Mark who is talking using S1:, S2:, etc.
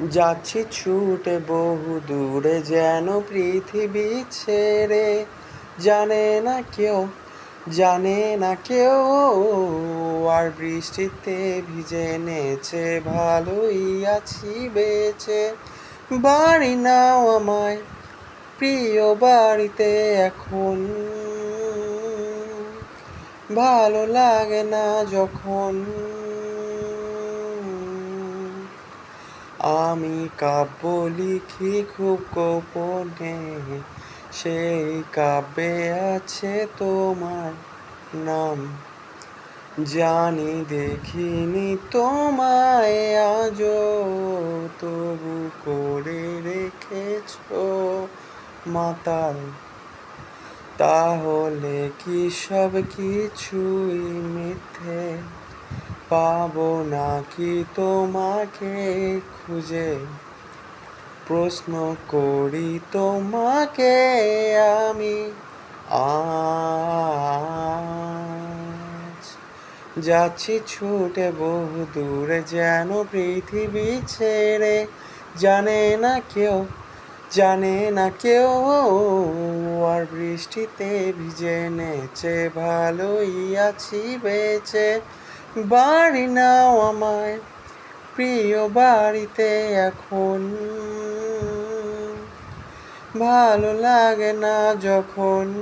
S1: যাচ্ছি ছুটে বহু দূরে যেন পৃথিবী ছেড়ে। জানে না কেউ, জানে না কেউ, আর বৃষ্টিতে ভিজে নেচে ভালোই আছি বেঁচে। বাড়ি নাও আমায় প্রিয় বাড়িতে এখন, ভালো লাগে না যখন। আমি কাব্য লিখি খুব গোপনে, সেই কাব্যে আছে তোমার নাম। জানি দেখিনি তোমায় আজও, তবু করে রেখেছো মাতাল। তাহলে কি সব কিছুই মিথ্যে? পাবো নাকি তোমাকে খুঁজে? প্রশ্ন করি তোমাকে আমি আজ। যাচ্ছি ছুটে বহু দূরে যেন পৃথিবী ছেড়ে। জানে না কেউ, জানে না কেউ, আর বৃষ্টিতে ভিজে নেচে ভালোই আছি বেঁচে। বাড়ি নাও আমায় প্রিয় বাড়িতে এখন, ভালো লাগে না যখন।